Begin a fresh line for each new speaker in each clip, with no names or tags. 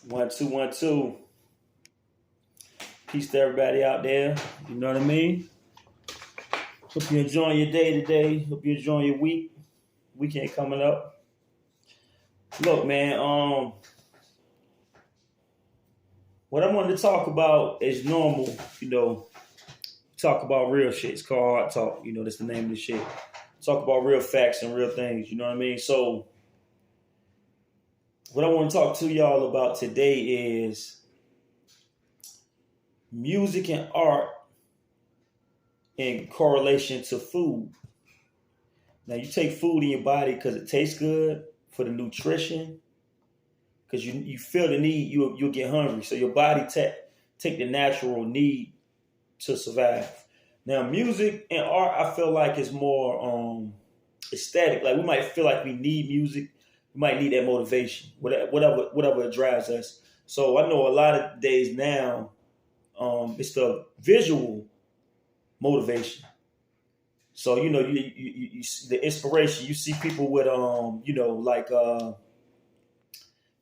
One, two, one, two. Peace to everybody out there. You know what I mean? Hope you're enjoying your day today. Hope you're enjoying your week. Weekend coming up. Look, man, what I wanted to talk about is normal, talk about real shit. It's called Hard Talk. That's the name of the shit. Talk about real facts and real things, you know what I mean? So what I want to talk to y'all about today is music and art in correlation to food. Now you take food in your body because it tastes good for the nutrition, because you feel the need, you'll get hungry, so your body take the natural need to survive. Now music and art, I feel like is more aesthetic. Like we might feel like we need music, we might need that motivation, whatever it drives us. So I know a lot of days now, it's the visual motivation. So you the inspiration. You see people with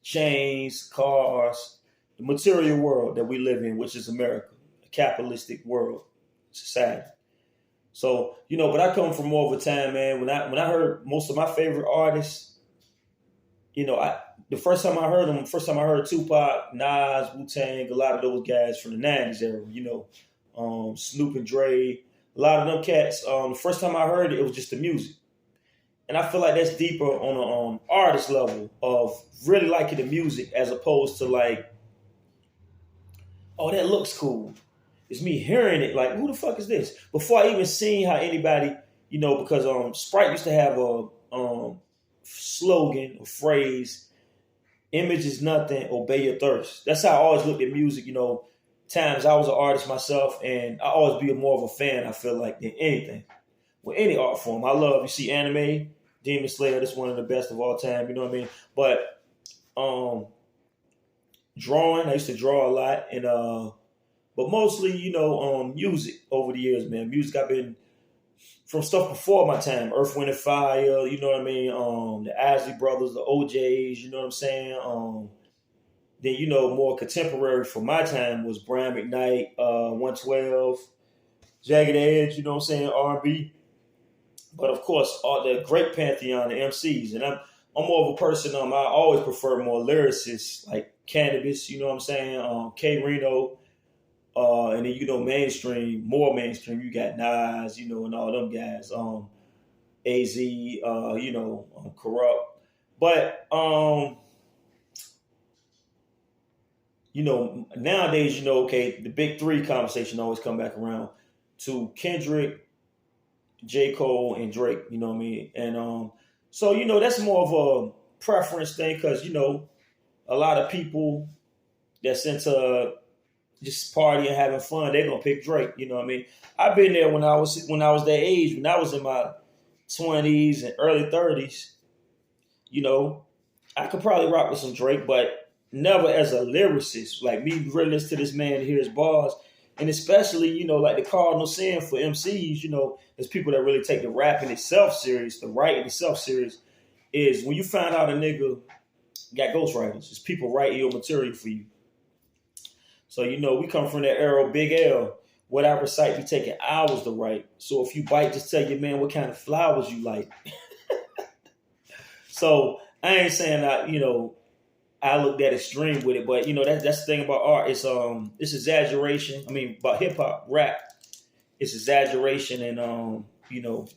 chains, cars, the material world that we live in, which is America, a capitalistic world society. So but I come from more of a time, man. When I heard most of my favorite artists, the first time I heard them, first time I heard Tupac, Nas, Wu Tang, a lot of those guys from the '90s era, Snoop and Dre, a lot of them cats. The first time I heard it, it was just the music. And I feel like that's deeper on an artist level of really liking the music as opposed to like, oh, that looks cool. It's me hearing it like, who the fuck is this? Before I even seen how anybody, because Sprite used to have a slogan, a phrase, image is nothing, obey your thirst. That's how I always looked at music, times I was an artist myself, and I always be more of a fan, I feel like, than anything. With any art form. I love, you see anime, Demon Slayer, that's one of the best of all time, you know what I mean? But drawing, I used to draw a lot, and but mostly, music over the years, man. Music I've been from stuff before my time, Earth, Wind and Fire, you know what I mean? The Isley Brothers, the OJs, you know what I'm saying? Then, more contemporary for my time was Brian McKnight, 112, Jagged Edge, you know what I'm saying, R&B. But of course, all the great pantheon of MCs. And I'm more of a person, I always prefer more lyricists like Cannabis, you know what I'm saying, K Reno, and then, mainstream, more mainstream, you got Nas, and all them guys, AZ, Corrupt. But, nowadays, okay, the big three conversation always come back around to Kendrick, J. Cole, and Drake, you know what I mean? And so, that's more of a preference thing because, a lot of people that's into just partying, having fun, they're gonna pick Drake, you know what I mean? I've been there when I was that age, when I was in my 20s and early 30s, I could probably rock with some Drake, but never as a lyricist. Like me really listen to this man to hear his bars. And especially, like the cardinal sin for MCs, there's people that really take the rapping itself serious, the writing itself serious, is when you find out a nigga got ghostwriters. It's people writing your material for you. So, we come from that era of Big L. What I recite be taking hours to write. So if you bite, just tell your man what kind of flowers you like. So I ain't saying that, I looked at extreme with it, but that's the thing about art. It's exaggeration. I mean, about hip hop, rap, it's exaggeration and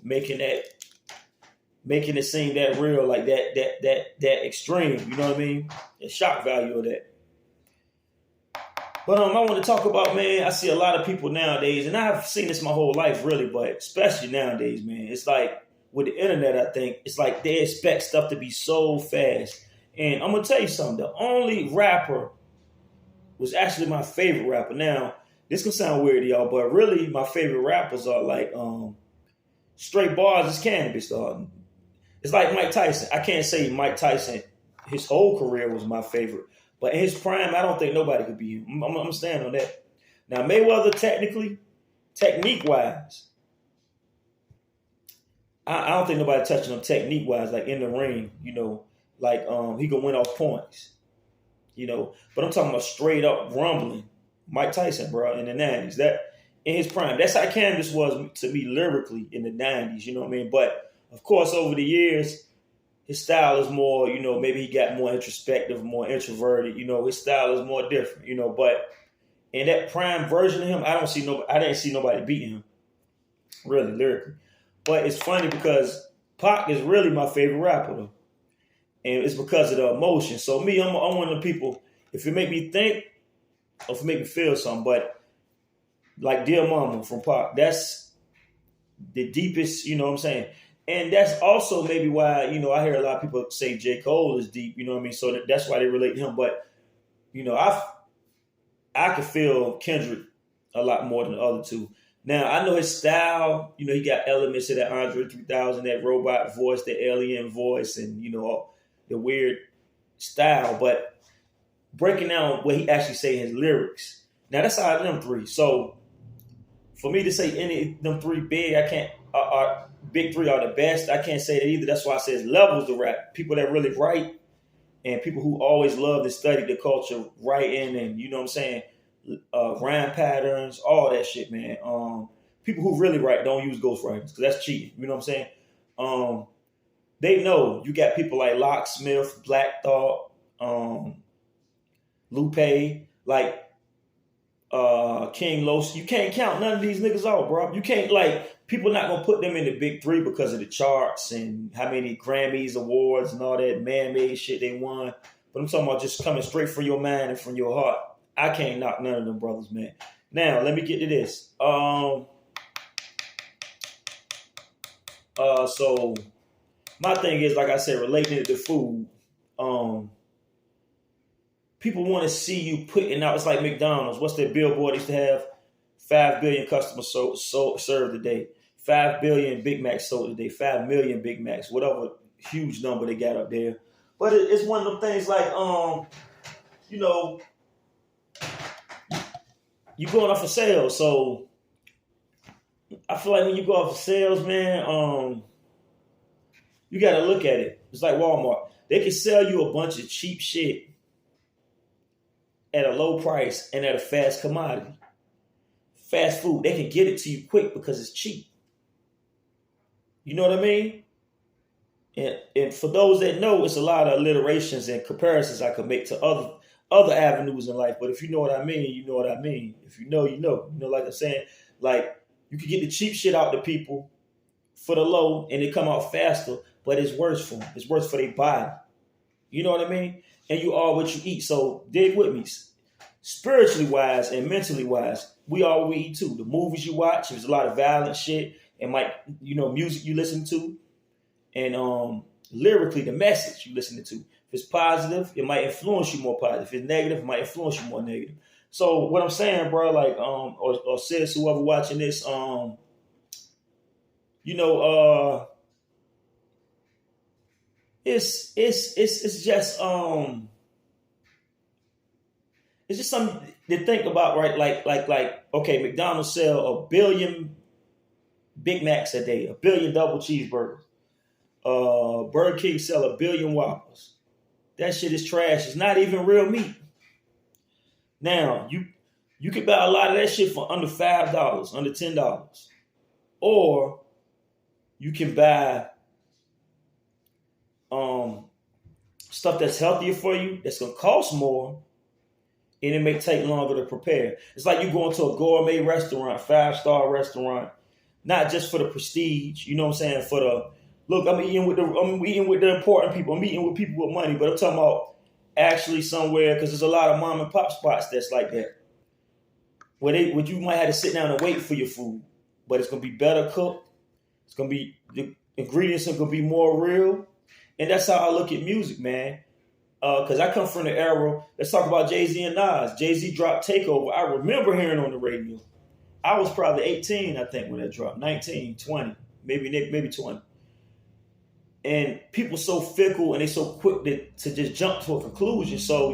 making it seem that real, like that extreme. You know what I mean? The shock value of that. But I want to talk about, man. I see a lot of people nowadays, and I've seen this my whole life, really, but especially nowadays, man. It's like with the internet, I think it's like they expect stuff to be so fast. And I'm gonna tell you something. The only rapper was actually my favorite rapper. Now, this can sound weird to y'all, but really, my favorite rappers are like straight bars is Cannabis. It's like Mike Tyson. I can't say Mike Tyson, his whole career was my favorite, but in his prime, I don't think nobody could be him. I'm standing on that. Now, Mayweather, technique-wise, I don't think nobody touching him technique-wise, like in the ring. Like he can win off points. But I'm talking about straight up rumbling. Mike Tyson, bro, in the 90s. That in his prime. That's how Candace was to me lyrically in the 90s, you know what I mean? But of course, over the years, his style is more, maybe he got more introspective, more introverted, his style is more different, but in that prime version of him, I didn't see nobody beating him, really, lyrically. But it's funny because Pac is really my favorite rapper, though. And it's because of the emotion. So me, I'm one of the people, if it make me think or if it make me feel something, but like Dear Mama from Pac, that's the deepest, you know what I'm saying? And that's also maybe why, I hear a lot of people say J. Cole is deep, you know what I mean? So that's why they relate to him. But, I could feel Kendrick a lot more than the other two. Now, I know his style, he got elements of that Andre 3000, that robot voice, the alien voice, and, the weird style. But breaking down what he actually say in his lyrics. Now, that's out of them three. So, for me to say any of them three big, I can't, big three are the best. I can't say that either. That's why I say it's levels to rap. People that really write and people who always love to study the culture, writing and, you know what I'm saying, rhyme patterns, all that shit, man. People who really write don't use ghostwriters because that's cheating. You know what I'm saying? They know you got people like Locksmith, Black Thought, Lupe, like King Los. You can't count none of these niggas out, bro. You can't, people not gonna put them in the big three because of the charts and how many Grammys, awards, and all that man-made shit they won. But I'm talking about just coming straight from your mind and from your heart. I can't knock none of them brothers, man. Now, let me get to this. So my thing is, like I said, relating to food. People want to see you putting out. It's like McDonald's. What's their billboard? They used to have 5 billion customers served a day. 5 billion Big Macs sold a day. 5 million Big Macs. Whatever huge number they got up there. But it's one of them things like, you going off of sales. So I feel like when you go off of sales, man, you got to look at it. It's like Walmart. They can sell you a bunch of cheap shit at a low price and at a fast commodity. Fast food, they can get it to you quick because it's cheap. You know what I mean? And for those that know, it's a lot of alliterations and comparisons I could make to other avenues in life. But if you know what I mean, you know what I mean. If you know, you know. You know, like I'm saying, like you could get the cheap shit out to people for the low and it come out faster, but it's worse for them. It's worse for their body. You know what I mean? And you are what you eat. So dig with me. Spiritually wise and mentally wise, we are what we eat too. The movies you watch, there's a lot of violent shit and music you listen to. And lyrically, the message you listening to. If it's positive, it might influence you more positive. If it's negative, it might influence you more negative. So what I'm saying, bro, or sis, whoever watching this, it's just it's just something to think about, right? Like okay, McDonald's sell 1 billion Big Macs a day, 1 billion double cheeseburgers. Burger King sell 1 billion Whoppers. That shit is trash. It's not even real meat. Now, you can buy a lot of that shit for under $5, under $10. Or you can buy stuff that's healthier for you, that's gonna cost more, and it may take longer to prepare. It's like you going to a gourmet restaurant, 5-star restaurant, not just for the prestige, you know what I'm saying, for the look, I'm eating with the important people. I'm eating with people with money, but I'm talking about actually somewhere, because there's a lot of mom and pop spots that's like that. Where you might have to sit down and wait for your food, but it's gonna be better cooked. It's gonna be, the ingredients are gonna be more real, and that's how I look at music, man. Because I come from the era. Let's talk about Jay-Z and Nas. Jay-Z dropped Takeover. I remember hearing on the radio. I was probably 18, I think, when that dropped. 19, 20, maybe 20. And people so fickle and they so quick to just jump to a conclusion. So,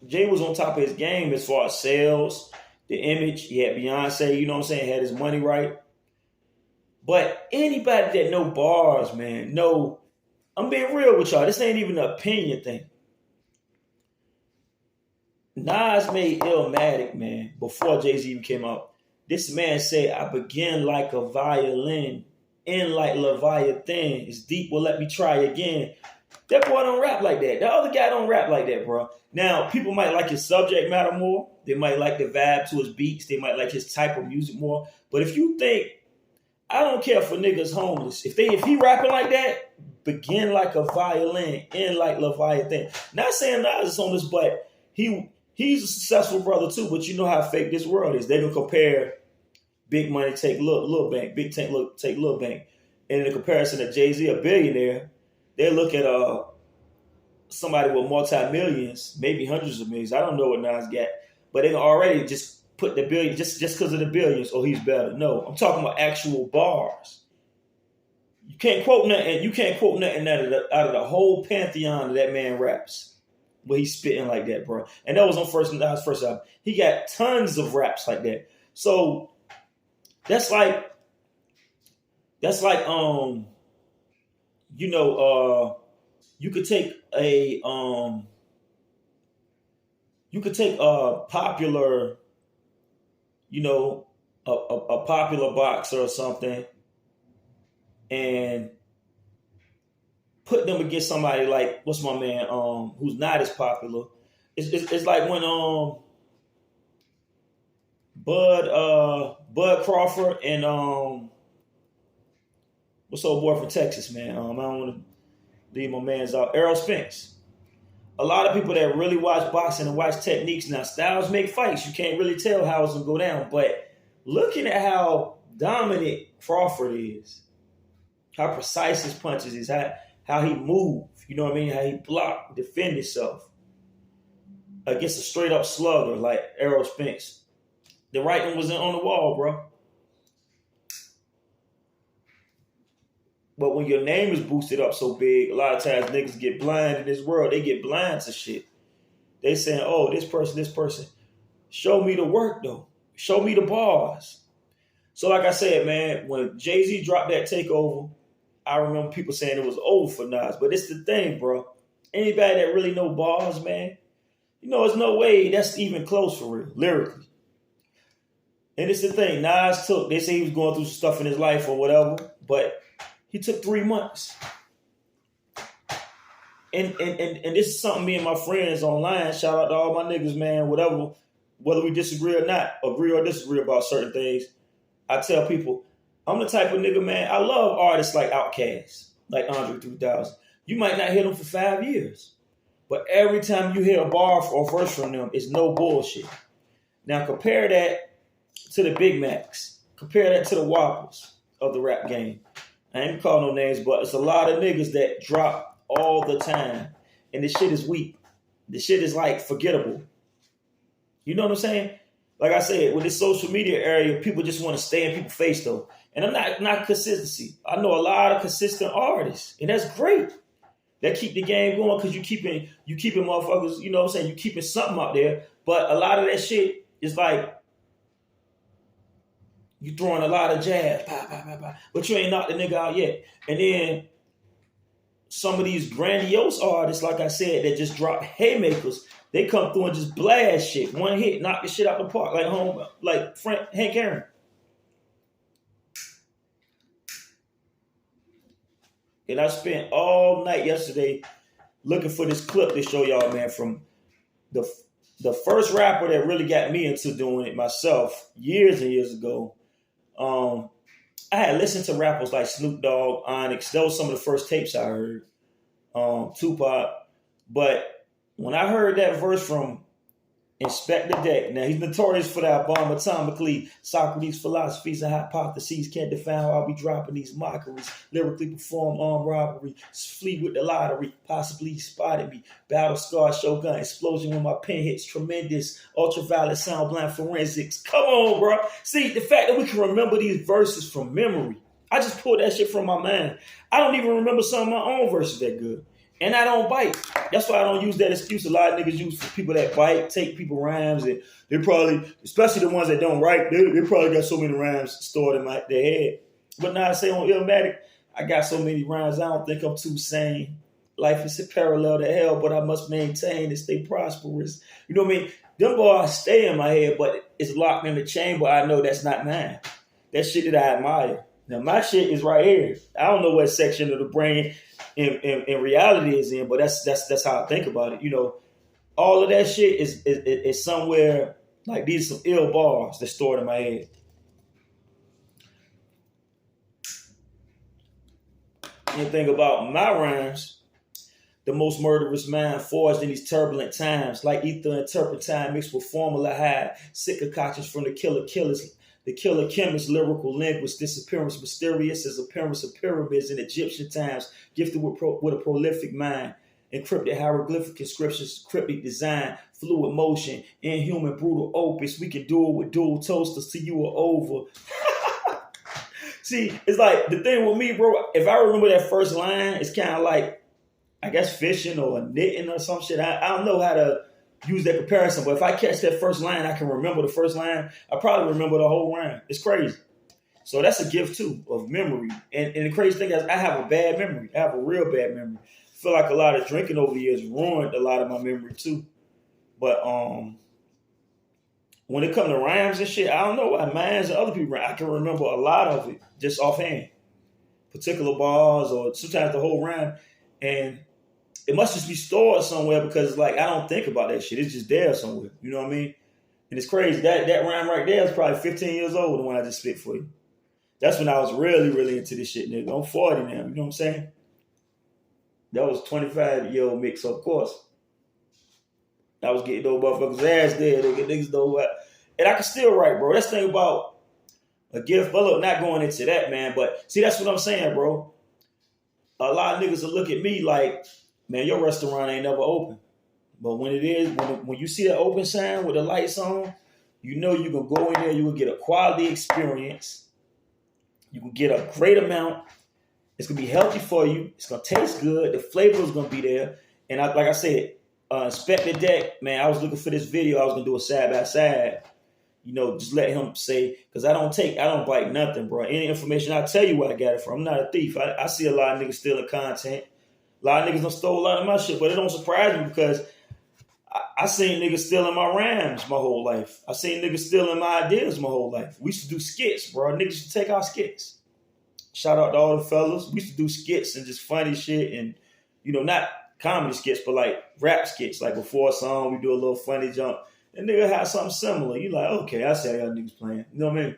Jay was on top of his game as far as sales, the image. He had Beyonce, you know what I'm saying, had his money right. But anybody that know bars, man, know I'm being real with y'all. This ain't even an opinion thing. Nas made Illmatic, man, before Jay-Z even came out. This man said, I begin like a violin, end like Leviathan. It's deep, well, let me try again. That boy don't rap like that. The other guy don't rap like that, bro. Now, people might like his subject matter more. They might like the vibe to his beats. They might like his type of music more. But if you think, I don't care for niggas homeless. If he rapping like that, begin like a violin, end like Leviathan. Not saying Nas is homeless, but he's a successful brother too. But you know how fake this world is. They're gonna compare Big Money take Lil Bank, Big Tank take Lil Bank. And in the comparison of Jay-Z, a billionaire, they look at somebody with multi-millions, maybe hundreds of millions. I don't know what Nas got, but they can already just put the billion just because of the billions. Oh, he's better. No, I'm talking about actual bars. You can't quote nothing. You can't quote nothing out of the whole pantheon that man raps. But he's spitting like that, bro. And that was on Nas' first album. He got tons of raps like that. So that's like you could take a popular, a popular boxer or something, and put them against somebody like, what's my man, who's not as popular. It's like when Bud Crawford and what's old boy from Texas, man? I don't want to leave my man's out. Errol Spence. A lot of people that really watch boxing and watch techniques now, styles make fights. You can't really tell how it's gonna go down. But looking at how dominant Crawford is, how precise his punches is, how he move, you know what I mean? How he block, defend himself against a straight up slugger like Errol Spence. The writing was on the wall, bro. But when your name is boosted up so big, a lot of times niggas get blind in this world. They get blind to shit. They saying, oh, this person. Show me the work, though. Show me the bars. So like I said, man, when Jay-Z dropped that Takeover, I remember people saying it was over for Nas. But it's the thing, bro. Anybody that really know bars, man, there's no way that's even close for real, lyrically. And it's the thing, Nas they say he was going through stuff in his life or whatever, but he took 3 months. And this is something me and my friends online, shout out to all my niggas, man, whatever, whether we disagree or not, agree or disagree about certain things, I tell people, I'm the type of nigga, man, I love artists like Outkast, like Andre 3000. You might not hear them for 5 years, but every time you hear a bar or a verse from them, it's no bullshit. Now compare that to the Big Macs. Compare that to the Whoppers of the rap game. I ain't calling no names, but it's a lot of niggas that drop all the time. And this shit is weak. This shit is like forgettable. You know what I'm saying? Like I said, with this social media area, people just want to stay in people's face though. And I'm not consistency. I know a lot of consistent artists, and that's great. That keep the game going because you keeping motherfuckers, you know what I'm saying? You keeping something out there. But a lot of that shit is like, you throwing a lot of jabs, but you ain't knocked the nigga out yet. And then some of these grandiose artists, like I said, that just drop haymakers, they come through and just blast shit. One hit, knock the shit out the park, like Hank Aaron. And I spent all night yesterday looking for this clip to show y'all, man, from the first rapper that really got me into doing it myself years and years ago. I had listened to rappers like Snoop Dogg, Onyx. Those were some of the first tapes I heard. Tupac. But when I heard that verse from Inspector Deck, now he's notorious for that bomb atomically. Socrates' philosophies and hypotheses can't define how I'll be dropping these mockeries. Lyrically perform armed robbery. Flee with the lottery. Possibly he spotted me. Battle scar, Shogun. Explosion when my pen hits. Tremendous. Ultraviolet sound blind forensics. Come on, bro. See, the fact that we can remember these verses from memory. I just pulled that shit from my mind. I don't even remember some of my own verses that good. And I don't bite. That's why I don't use that excuse a lot of niggas use for people that bite, take people rhymes, and they probably, especially the ones that don't write, they probably got so many rhymes stored in their head. But now I say on Illmatic, I got so many rhymes, I don't think I'm too sane. Life is a parallel to hell, but I must maintain and stay prosperous. You know what I mean? Them bars stay in my head, but it's locked in the chamber. I know that's not mine. That shit that I admire. Now my shit is right here. I don't know what section of the brain in reality is in, but that's how I think about it. You know, all of that shit is somewhere like these are some ill bars that's stored in my head. You think about my rhymes, the most murderous mind forged in these turbulent times, like ether and turpentine mixed with formula high, sick concoctions from the killer killers, the killer chemist, lyrical linguist, disappearance mysterious as appearance of pyramids in Egyptian times, gifted with a prolific mind, encrypted hieroglyphic inscriptions, cryptic design, fluid motion, inhuman brutal opus. We can do it with dual toasters till you are over. See, it's like the thing with me, bro. If I remember that first line, it's kind of like, I guess, fishing or knitting or some shit. I don't know how to use that comparison, but if I catch that first line, I can remember the first line. I probably remember the whole rhyme. It's crazy. So that's a gift too of memory. And the crazy thing is, I have a bad memory. I have a real bad memory. I feel like a lot of drinking over the years ruined a lot of my memory too. But when it comes to rhymes and shit, I don't know why mine's and other people, I can remember a lot of it just offhand. Particular bars or sometimes the whole rhyme. And it must just be stored somewhere because like I don't think about that shit. It's just there somewhere. You know what I mean? And it's crazy. That rhyme right there is probably 15 years old, the one I just spit for you. That's when I was really, really into this shit, nigga. I'm 40 now, you know what I'm saying? That was 25-year-old mix, of course. I was getting those motherfuckers' ass there. Niggas know what. And I can still write, bro. That's the thing about a gift. But look, not going into that, man. But see, that's what I'm saying, bro. A lot of niggas will look at me like, man, your restaurant ain't never open. But when it is, when you see that open sign with the lights on, you know you can go in there, you will get a quality experience. You can get a great amount. It's going to be healthy for you. It's going to taste good. The flavor is going to be there. And like I said, Inspector Deck, man, I was looking for this video. I was going to do a side-by-side. You know, just let him say, because I don't bite nothing, bro. Any information, I'll tell you where I got it from. I'm not a thief. I see a lot of niggas stealing content. A lot of niggas done stole a lot of my shit, but it don't surprise me because I seen niggas stealing my rhymes my whole life. I seen niggas stealing my ideas my whole life. We used to do skits, bro. Niggas used to take our skits. Shout out to all the fellas. We used to do skits and just funny shit and, you know, not comedy skits, but like rap skits. Like before a song, we do a little funny jump. And nigga had something similar. You like, okay, I see how y'all niggas playing. You know what I mean?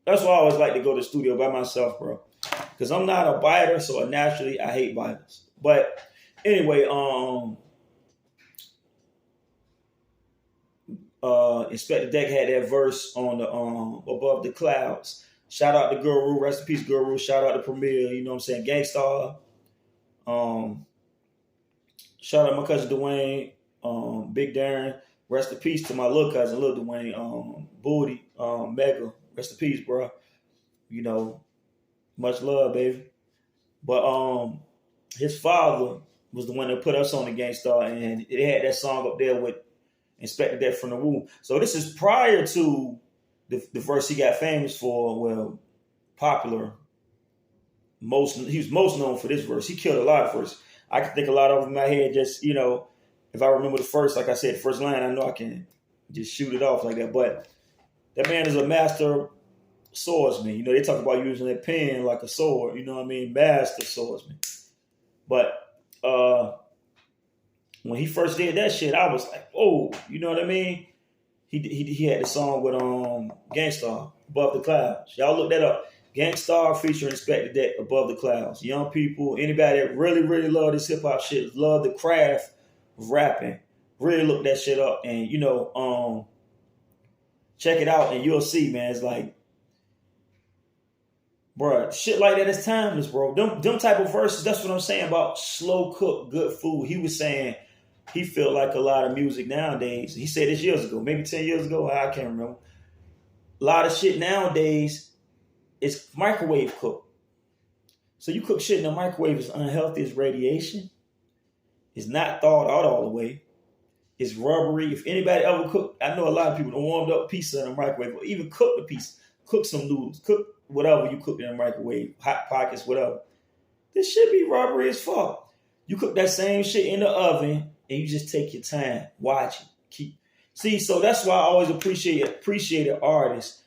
That's why I always like to go to the studio by myself, bro. Because I'm not a biter, so naturally I hate biters. But anyway, Inspector Deck had that verse on the Above the Clouds. Shout out to Guru, rest in peace, Guru. Shout out to Premier, you know what I'm saying? Gangstar. Shout out my cousin Dwayne, Big Darren. Rest in peace to my little cousin, Lil Dwayne, Booty, Mega. Rest in peace, bro. You know, much love, baby. But his father was the one that put us on the Gangstar, and it had that song up there with Inspector Deck from the Womb. So this is prior to the verse he got famous for, well, popular. He was most known for this verse. He killed a lot of verses. I can think a lot of them in my head. Just, you know, if I remember the first, like I said, the first line, I know I can just shoot it off like that. But that man is a master swordsman. You know, they talk about using that pen like a sword. You know what I mean? Master swordsman. But when he first did that shit, I was like, oh, you know what I mean? He had the song with Gangstar, Above the Clouds. Y'all look that up. Gangstar featuring Inspector Deck, Above the Clouds. Young people, anybody that really, really love this hip-hop shit, love the craft of rapping, really look that shit up. And, you know, check it out and you'll see, man. It's like, bro, shit like that is timeless, bro. Them type of verses, that's what I'm saying about slow cooked, good food. He was saying he felt like a lot of music nowadays. He said this years ago, maybe 10 years ago. I can't remember. A lot of shit nowadays is microwave cooked. So you cook shit in the microwave is unhealthy. It's radiation. It's not thawed out all the way. It's rubbery. If anybody ever cooked, I know a lot of people that warmed up pizza in the microwave or even cooked the pizza. cook some noodles, cook whatever you cook in the microwave, hot pockets, whatever. This should be robbery as fuck. You cook that same shit in the oven and you just take your time, watch it, so that's why I always appreciated artists.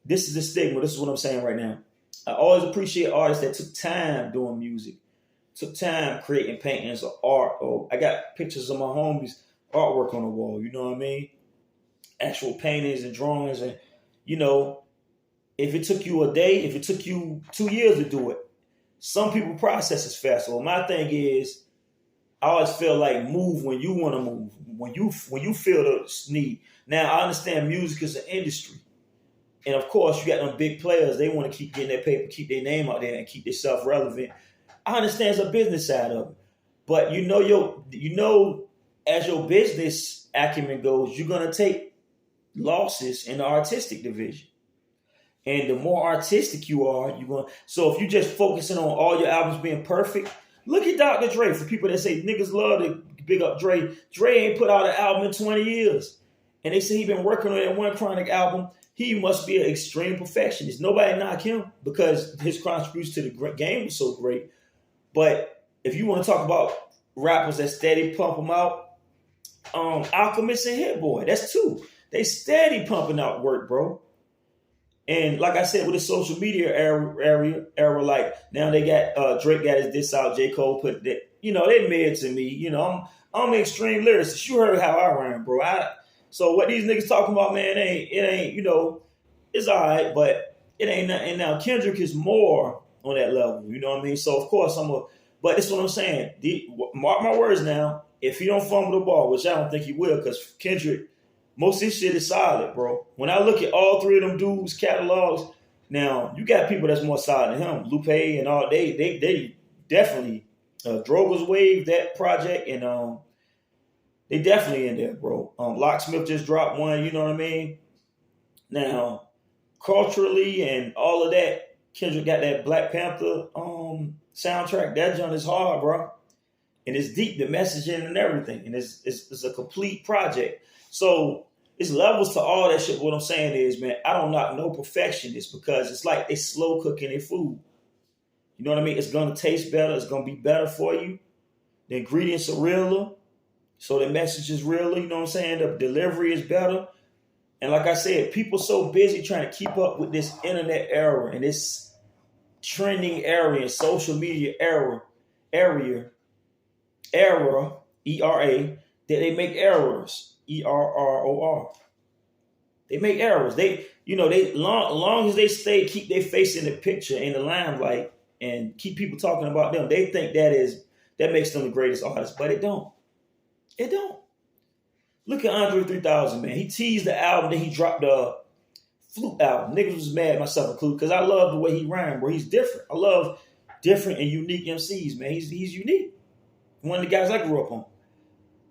This is the stigma. This is what I'm saying right now. I always appreciate artists that took time doing music, took time creating paintings or art. Or I got pictures of my homies artwork on the wall. You know what I mean? Actual paintings and drawings, and if it took you a day, if it took you 2 years to do it, some people process it faster. So my thing is, I always feel like move when you want to move, when you feel the need. Now I understand music is an industry, and of course you got them big players. They want to keep getting their paper, keep their name out there, and keep themselves relevant. I understand it's a business side of it, but as your business acumen goes, you're gonna take losses in the artistic division. And the more artistic you are, you're going. So if you're just focusing on all your albums being perfect, look at Dr. Dre. For people that say niggas love to big up Dre, Dre ain't put out an album in 20 years. And they say he been working on that one Chronic album. He must be an extreme perfectionist. Nobody knock him because his contribution to the game was so great. But if you want to talk about rappers that steady pump them out, Alchemist and Hit Boy, that's two. They steady pumping out work, bro. And like I said, with the social media era, like now they got Drake got his diss out, J. Cole put that, they mid to me. I'm an extreme lyricist. You heard how I rhyme, bro. So what these niggas talking about, man, it ain't, it's all right, but it ain't nothing. Now Kendrick is more on that level, you know what I mean? So of course but that's what I'm saying. Mark my words now, if he don't fumble the ball, which I don't think he will, because Kendrick, most of this shit is solid, bro. When I look at all three of them dudes' catalogs, now you got people that's more solid than him. Lupe and all, they definitely Droga's Wave, that project, and they definitely in there, bro. Locksmith just dropped one, you know what I mean? Now, culturally and all of that, Kendrick got that Black Panther soundtrack. That joint is hard, bro. And it's deep, the messaging and everything. And it's a complete project. So it's levels to all that shit. What I'm saying is, man, I don't knock no perfectionists because it's like they slow cooking their food. You know what I mean? It's going to taste better. It's going to be better for you. The ingredients are realer. So the message is realer. You know what I'm saying? The delivery is better. And like I said, people so busy trying to keep up with this internet era and this trending area and social media era, E-R-A, that they make errors. E-R-R-O-R. They make errors. They long as they keep their face in the picture, in the limelight, and keep people talking about them, they think that makes them the greatest artist, but it don't. It don't. Look at Andre 3000, man. He teased the album, then he dropped the Flute album. Niggas was mad, myself included, because I love the way he rhymed, bro. He's different. I love different and unique MCs, man. He's unique. One of the guys I grew up on.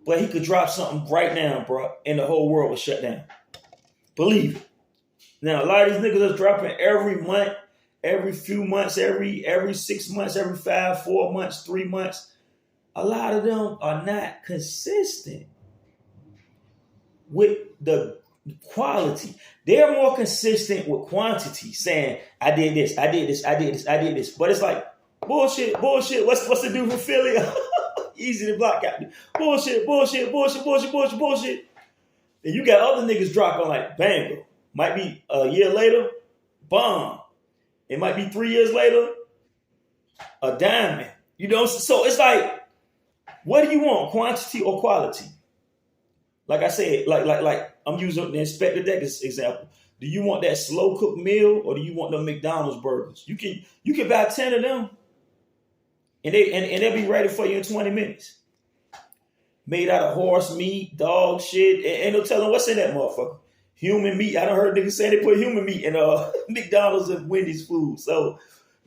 But he could drop something right now, bro, and the whole world was shut down. Believe it. Now, a lot of these niggas are dropping every month, every few months, every 6 months, every 5, 4 months, 3 months. A lot of them are not consistent with the quality. They're more consistent with quantity, saying, I did this. But it's like, bullshit. What's the dude from Philly? Easy to block out. Bullshit. And you got other niggas dropping like banger. Might be a year later, bomb. It might be 3 years later, a diamond. So it's like, what do you want, quantity or quality? Like I said, like I'm using the Inspector Deck example. Do you want that slow cooked meal or do you want them McDonald's burgers? You can buy 10 of them and they'll be ready for you in 20 minutes. Made out of horse meat, dog shit, and no telling what's in that motherfucker. Human meat. I done heard niggas say they put human meat in McDonald's and Wendy's food. So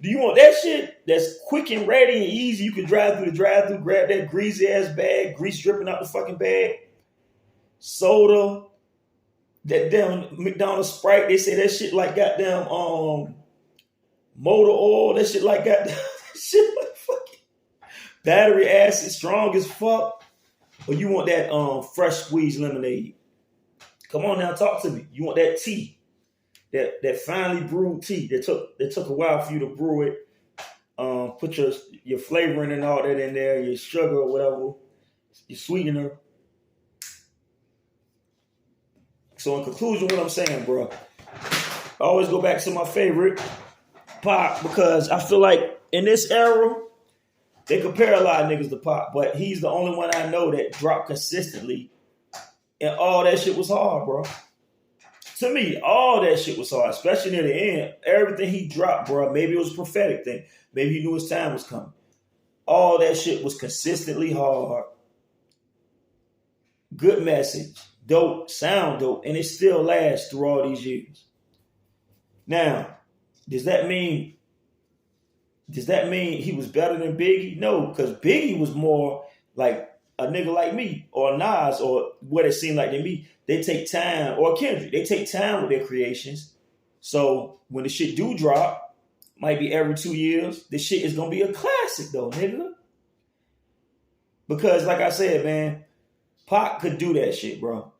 do you want that shit that's quick and ready and easy? You can drive through the drive-through, grab that greasy ass bag, grease dripping out the fucking bag, soda, that damn McDonald's Sprite. They say that shit like goddamn motor oil. That shit like goddamn shit like fucking battery acid, strong as fuck. Or you want that fresh squeezed lemonade? Come on now, talk to me. You want that tea that finely brewed tea that took a while for you to brew it. Put your flavoring and all that in there, your sugar or whatever, your sweetener. So in conclusion, what I'm saying, bro, I always go back to my favorite, Pac, because I feel like in this era, they compare a lot of niggas to Pac, but he's the only one I know that dropped consistently, and all that shit was hard, bro. To me, all that shit was hard, especially near the end. Everything he dropped, bro, maybe it was a prophetic thing. Maybe he knew his time was coming. All that shit was consistently hard. Good message. Dope. Sound dope. And it still lasts through all these years. Now, does that mean he was better than Biggie? No, because Biggie was more like a nigga like me or Nas or what it seemed like to me. They take time, or Kendrick, they take time with their creations. So when the shit do drop, might be every 2 years, the shit is gonna be a classic though, nigga. Because like I said, man, Pac could do that shit, bro.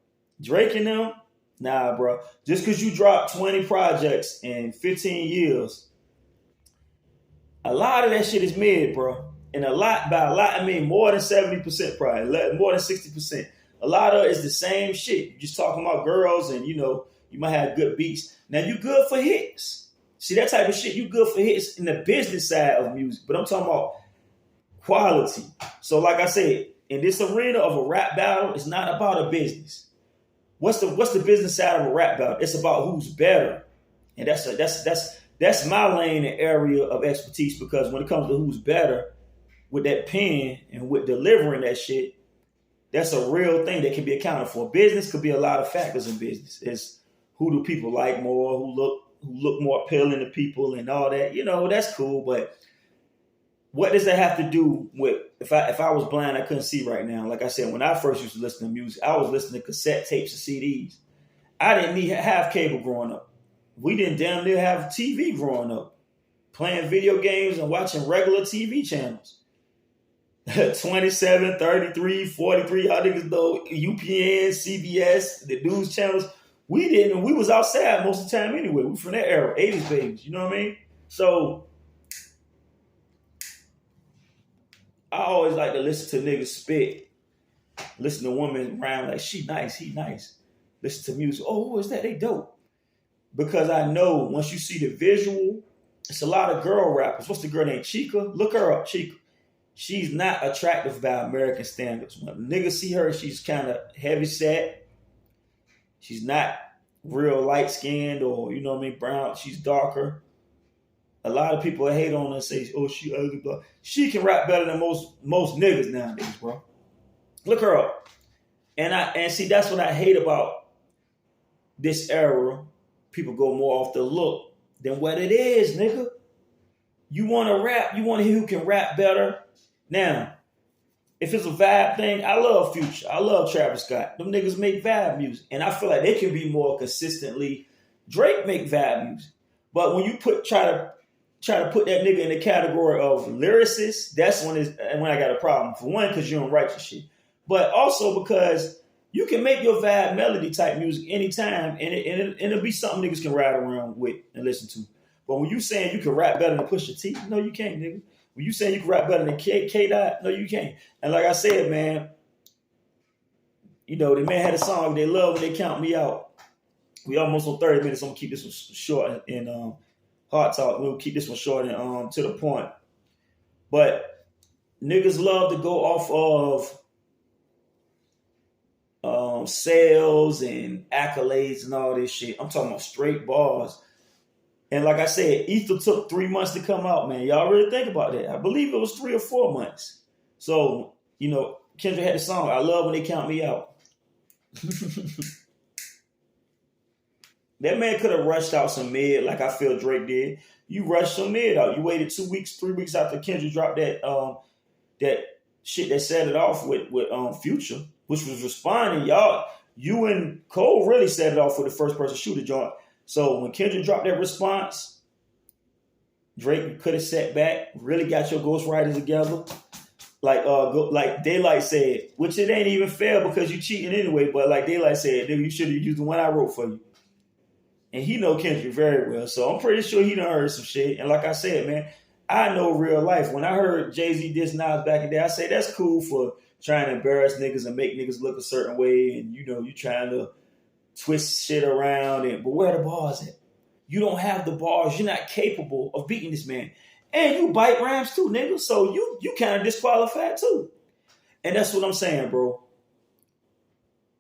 Drake and them, nah, bro. Just because you drop 20 projects in 15 years, a lot of that shit is mid, bro. And by a lot, I mean more than 70% probably, more than 60%. A lot of it is the same shit. You're just talking about girls and, you might have good beats. Now, you good for hits. See, that type of shit, you good for hits in the business side of music. But I'm talking about quality. So, like I said, in this arena of a rap battle, it's not about a business. What's the business side of a rap battle? It's about who's better. And that's my lane and area of expertise, because when it comes to who's better with that pen and with delivering that shit, that's a real thing that can be accounted for. Business could be a lot of factors in business. It's who do people like more, who look more appealing to people and all that. That's cool, but what does that have to do with if I was blind, I couldn't see right now. Like I said, when I first used to listen to music, I was listening to cassette tapes and CDs. I didn't have cable growing up. We didn't damn near have TV growing up. Playing video games and watching regular TV channels. 27, 33, 43, y'all niggas know UPN, CBS, the news channels. We didn't. We was outside most of the time anyway. We from that era, 80s babies. You know what I mean? So I always like to listen to niggas spit. Listen to women around like, she nice, he nice. Listen to music. Oh, who is that? They dope. Because I know once you see the visual, it's a lot of girl rappers. What's the girl named Chica? Look her up, Chica. She's not attractive by American standards. When niggas see her, she's kind of heavy set. She's not real light skinned or, brown. She's darker. A lot of people hate on her and say, oh, she ugly. Blah. She can rap better than most niggas nowadays, bro. Look her up. And see, that's what I hate about this era. People go more off the look than what it is, nigga. You want to rap, you want to hear who can rap better. Now, if it's a vibe thing, I love Future. I love Travis Scott. Them niggas make vibe music. And I feel like they can be more consistently. Drake make vibe music. But when you try to put that nigga in the category of lyricist, that's when I got a problem. For one, because you don't write your shit. But also because you can make your vibe melody type music anytime, and it'll be something niggas can ride around with and listen to. But when you saying you can rap better than Pusha T, no, you can't, nigga. When you saying you can rap better than K-Dot, no, you can't. And like I said, man, the man had a song, They Love When They Count Me Out. We almost on 30 minutes. I'm going to keep this one short and hard talk. We'll keep this one short and to the point. But niggas love to go off of sales and accolades and all this shit. I'm talking about straight bars. And like I said, Ether took 3 months to come out, man. Y'all really think about that. I believe it was 3 or 4 months. So, Kendrick had the song, I Love When They Count Me Out. That man could have rushed out some mid like I feel Drake did. You rushed some mid out. You waited 2 weeks, 3 weeks after Kendrick dropped that shit that set it off with Future, which was responding. You and Cole really set it off with the first person shooter joint. So when Kendrick dropped that response, Drake could have sat back, really got your ghostwriters together, like Daylight said, which it ain't even fair because you cheating anyway. But like Daylight said, you should have used the one I wrote for you. And he know Kendrick very well. So I'm pretty sure he done heard some shit. And like I said, man, I know real life. When I heard Jay-Z diss Nas back in the day, I say that's cool for trying to embarrass niggas and make niggas look a certain way. And, you know, you trying to twist shit around. But where the bars at? You don't have the bars. You're not capable of beating this man. And you bite rhymes too, nigga. So you kind of disqualified too. And that's what I'm saying, bro.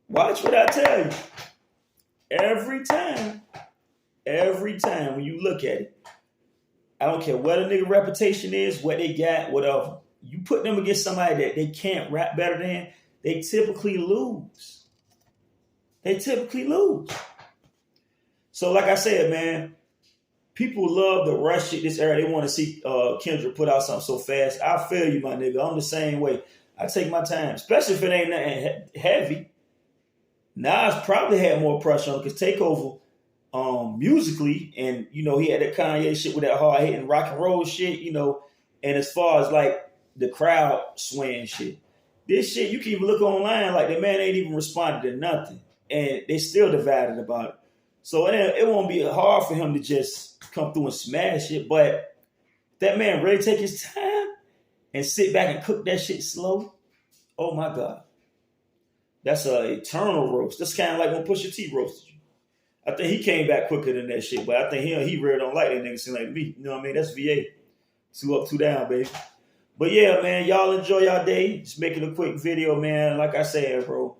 Watch what I tell you. Every time when you look at it, I don't care what a nigga reputation is, what they got, whatever. You put them against somebody that they can't rap better than, they typically lose. So like I said, man, people love the rush shit this era. They want to see Kendrick put out something so fast. I feel you, my nigga. I'm the same way. I take my time, especially if it ain't nothing heavy. Nas probably had more pressure on because Takeover, musically, and you know he had that Kanye shit with that hard hitting rock and roll shit, you know. And as far as like the crowd swaying shit, this shit you can even look online like the man ain't even responded to nothing, and they still divided about it. So it won't be hard for him to just come through and smash it, but that man really take his time and sit back and cook that shit slow. Oh my God. That's an eternal roast. That's kind of like when Pusha T roasted you. I think he came back quicker than that shit, but I think he really don't like that nigga seem like me. You know what I mean? That's VA. 2 up, 2 down, baby. But yeah, man, y'all enjoy y'all day. Just making a quick video, man. Like I said, bro.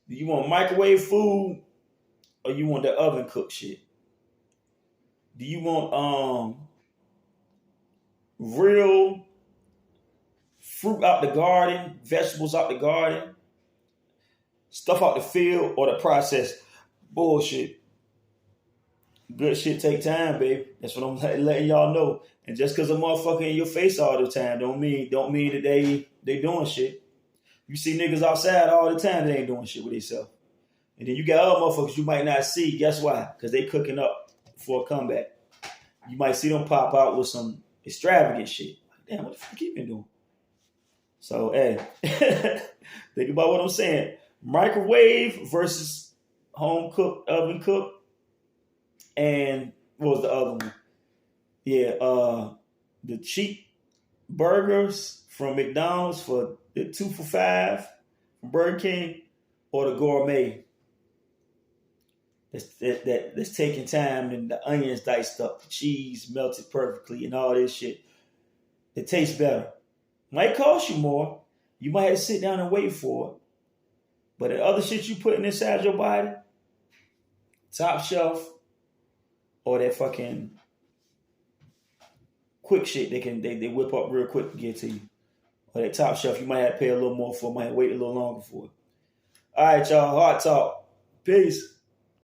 Do you want microwave food or you want the oven cooked shit? Do you want real fruit out the garden, vegetables out the garden, stuff out the field, or the processed bullshit? Good shit take time, baby. That's what I'm letting y'all know. And just because a motherfucker in your face all the time don't mean that they doing shit. You see niggas outside all the time that ain't doing shit with themselves. And then you got other motherfuckers you might not see. Guess why? Because they cooking up for a comeback. You might see them pop out with some extravagant shit. Damn, what the fuck you been doing? So, hey, think about what I'm saying. Microwave versus home cooked, oven cooked. And what was the other one? Yeah, the cheap burgers from McDonald's for the 2 for $5 from Burger King, or the gourmet that's taking time and the onions diced up, the cheese melted perfectly, and all this shit. It tastes better. Might cost you more. You might have to sit down and wait for it. But the other shit you putting inside your body, top shelf, or that fucking quick shit they whip up real quick to get to you. Or that top shelf, you might have to pay a little more for, might wait a little longer for it. All right, y'all. Hard talk. Peace.